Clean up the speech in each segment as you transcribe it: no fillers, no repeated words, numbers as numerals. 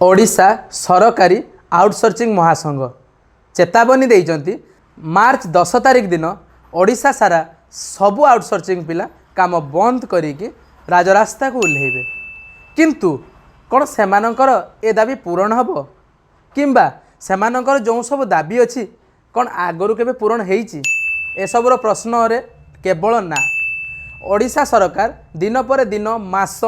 ओडिशा सरकारी आउटसोर्सिंग महासंघ चेतावनी देइचंती मार्च 10 तारिख दिन ओडिशा सारा सबु आउटसोर्सिंग पिला काम बंद करिकी राजरास्ता को उल्हेबे किंतु कौन सेमानंकर ए दाबी पूरण हबो किंबा सेमानंकर जो सब दाबी अछि कौन आगरु केबे पूरण हेइची ए सबरो प्रश्न रे केवल ना ओडिशा सरकार दिन पर दिन मास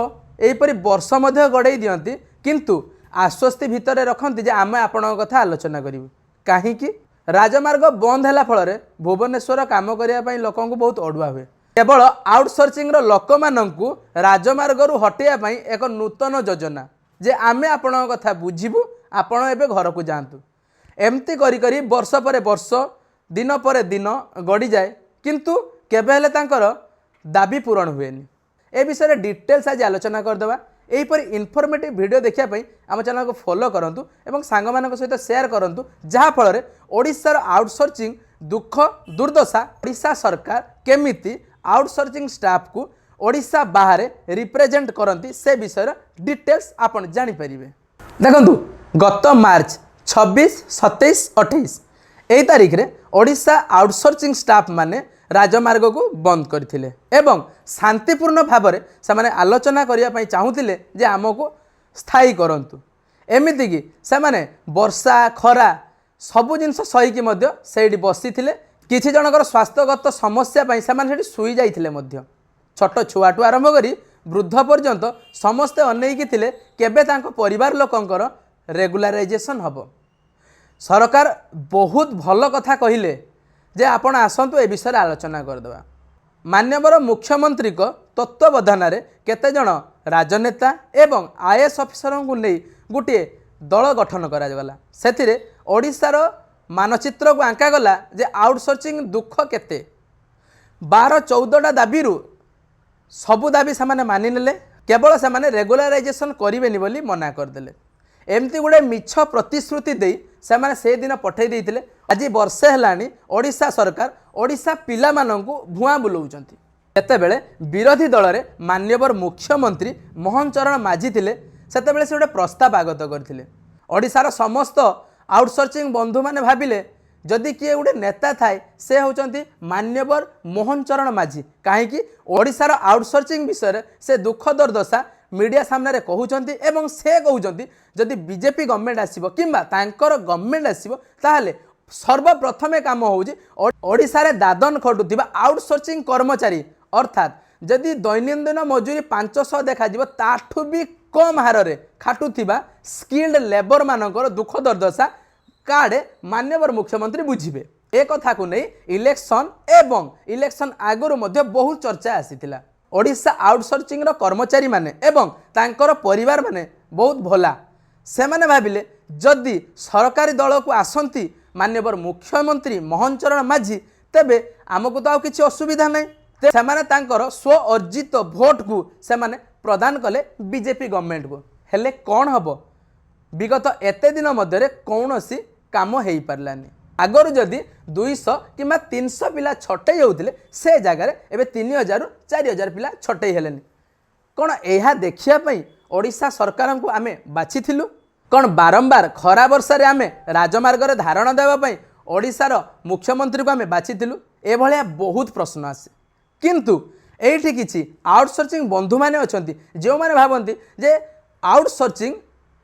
एपरी वर्ष मध्य गड़े दियंती किंतु आश्वस्ति भितर रखती जे आम आपण कथा आलोचना करूँ कहीं राजमार्ग बंद है फल भुवनेश्वर कम करने लोक बहुत अड़ुआ हुए केवल आउटसोर्सिंग लोक मानू राजमार्ग हटाइवाई एक नूतन योजना जे आमे आपण कथा बुझीबू आपण एबे घर को जातु एमती करी वर्ष पर वर्ष दिन पर दिन गड़ी जाए किंतु केबे हेले तांकर दाबी पूरण हुएनी ए विषय डिटेल्स आज आलोचना करदेवा यहीपरि इनफॉर्मेटिव वीडियो देखापी आम चैनल को फॉलो करूँ और सांग मान सहित शेयर करूँ जहाँफल ओडिशार आउटसोर्सिंग दुख दुर्दशा ओडिशा सरकार केमिति आउटसोर्सिंग स्टाफ को ओडिशा बाहर रिप्रेजेंट करती से विषय डिटेल्स आपन जानीपर देखु गत मार्च 26, 27, 28 यही तारीख में ओडिशा आउटसोर्सिंग स्टाफ माने राजमार्ग को बंद करथिले एवं शांतिपूर्ण भाव में से आलोचना करने चाहूले जे आमको स्थायी करंतु एमिति कि से वर्षा खरा सबु जिनस सहीकि से बसी किछि जनकर स्वास्थ्यगत समस्या से शुई जाइथिले छोट छुआठू आरंभ करी वृद्ध पर्यंत समस्ते अनेकी थिले केबे तांको परिवार लोकंकर रेगुलाराइजेशन हबो सरकार बहुत भल कथा कहिले जे आपण आसंतु ए विषय आलोचना करदेवा मान्यवर मुख्यमंत्री को तत्वावधान केते जन राजनेता एवं आईएएस अफिसर को नहीं गोटे दल गठन करागला से ओडिशार मानचित्र को आंका गला जे आउटसोर्सिंग दुख केते 12-14 दाबी सबु दाबी से मानिने केवल से रेगुलाराइजेशन करेनि बोली मना करदे एमती गोटे मिछ प्रतिश्रुति दे से दिन पठे देते आज वर्षे है ओडिशा सरकार ओडिशा पिला मानंकु भुआ बुलाउछंती जेतेबेले विरोधी दल रे मान्यवर मुख्यमंत्री मोहन चरण माझी थिले सेतेबेले से गोटे प्रस्ताव आगत करथिले ओडिशार समस्त आउटसोर्सिंग बंधु माने भाबिले जदि किए गोटे नेता थाए से होचंती मान्यवर मोहन चरण माझी कहीं ओडिशार आउटसोर्सिंग विषय से दुख दुर्दशा मीडिया सामने कहउचंती एवं से कहउचंती जदि बीजेपी गवर्नमेंट आसीबो किंबा तांकर गवर्नमेंट आसीबो ताहाले सर्वप्रथमे काम होउची ओडिशा रे दादन खटुथिबा आउटसोर्सिंग कर्मचारी अर्थात जदि दैनंदिन मजूरी 500 देखा जीवो ताठू भी कम हार रे खाटुथिबा स्किल्ड लेबर मानकर दुख दुर्दशा काडे मान्यवर मुख्यमंत्री बुझिबे ए कथा को नहीं इलेक्शन एवं इलेक्शन आगुरु मध्य बहुत चर्चा आसीथिला ओडिशा आउटसोर्सिंग कर्मचारी माने एवं तांकर परिवार माने बहुत भला से माने भाबिले जदि सरकारी दल को आसंती मान्यवर मुख्यमंत्री मोहन चरण माझी तेबे आमको तो किसी असुविधा नहीं से माने तांकर स्व अर्जित भोट को से माने प्रदान कले बीजेपी गवर्नमेंट को हेले कौन हबो विगत एते दिन मध्य कौनसी काम हो पारलानी आगर जदि 200 कि 300 पिला छटई होते से जगार एवं 3000-4000 पिला छटई हेलेनी कौन यह देखापी ओडिशा सरकार को आमे बाछिथिलु कौन बारंबार खरा वर्षा आमे राजमार्ग रे धारण देवाई ओडिशार मुख्यमंत्री को आमे बाछिथिलु ए भलिया बहुत प्रश्न आसे किंतु एठी किछि आउटसोर्सिंग बंधु माने अछंती जो माने भाबंती जे आउटसोर्सिंग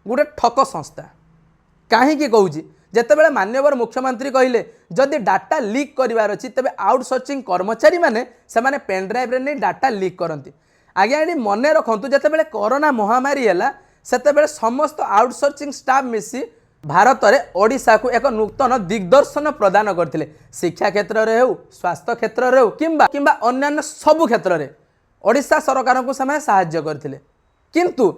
गोटे ठक संस्था कहीं कहूँ जितेबाला मान्यवर मुख्यमंत्री कहले जदि डाटा लीक करार अच्छी तेज आउटसोर्सिंग कर्मचारी माने से माने पेनड्राइव रे नहीं डाटा लीक करती आज्ञा ये मन रखु जितेबाला कोरोना महामारी है से समस्त आउटसोर्सिंग स्टाफ मिसी भारत में ओडिशा को एक नूतन दिग्दर्शन प्रदान करते शिक्षा क्षेत्र में हो स्वास्थ्य क्षेत्र में हो किंबा अन्य सबु क्षेत्र में ओडिशा सरकार को साहाय्य करते किंतु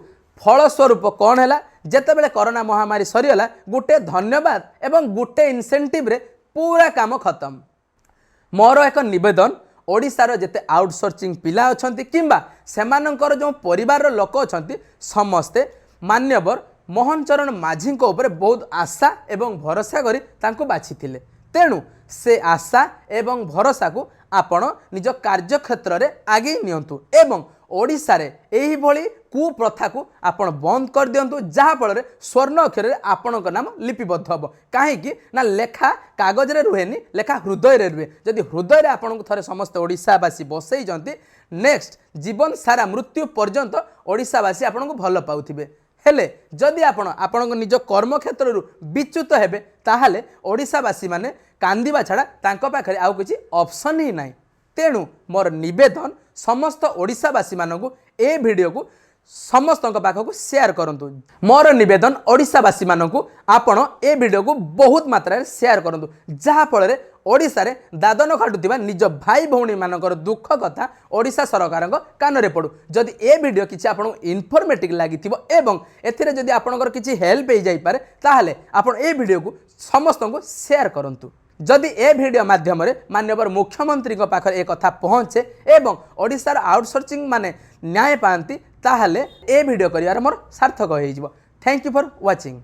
फलस्वरूप कौन है जितेबाला कोरोना महामारी सरीगला गोटे धन्यवाद एवं गोटे इनसेंटिव रे पूरा काम खत्म मोर एक निवेदन ओडिशार जेते आउटसोर्सिंग पिला अछंती किंबा सेमानंकर जो परिवार लोक अछंती समस्ते मान्यवर मोहन चरण माझी ऊपर बहुत आशा एवं भरोसा करी तांको बाछिथिले तेणु से आशा एवं भरोसा को आपण निज कार्यक्षेत्र रे आगे नियंतु एवं ओडिशा रे एही भली कुप्रथा को आपण बंद कर दिंतु जहाँफल स्वर्ण अक्षर आपणक नाम लिपिबद्ध हम कहीं ना लेखा कागज रे रुहेनी लेखा हृदय रे रुहे जदि हृदय रे आपन थरे समस्त ओडिशावासी बसई नेक्स्ट जीवन सारा मृत्यु पर्यंत ओडिशावासी आपन को भल पाउथिबे हेले जदि आपण निज कर्म क्षेत्र विच्युत हेबे ताहाले ओडिशावासी माने कांदिबा छाड़ा तांको पाखरे आउ किछि ऑप्शन ही नाही तेणु मोर निवेदन समस्त ओडिशावासी मानकु ए वीडियो को समस्त पाखक शेयर करंतु मोर निवेदन ओडिशावासी मानकु आपण ए वीडियो को बहुत मात्रा शेयर करंतु जहा फल ओडिशा रे दादन खाटुथिबा निज भाई भौणी मानकर दुख कथा ओडिशा सरकार कान रे पड़ू जदि ए वीडियो किछि आपन इनफॉर्मेटिव लागिथिबो एवं एथिरे जदि आपनकर किछि हेल्प हे जाई पारे ताहाले आपण ए वीडियो को समस्त को शेयर करंतु जदि ए वीडियो माध्यम माननीय मुख्यमंत्री पाखर एक कथा पहुँचे एवं ओडिशार आउटसोर्सिंग माने न्याय पाती ताहले ए वीडियो करियार मोर सार्थक हो। Thank you for watching.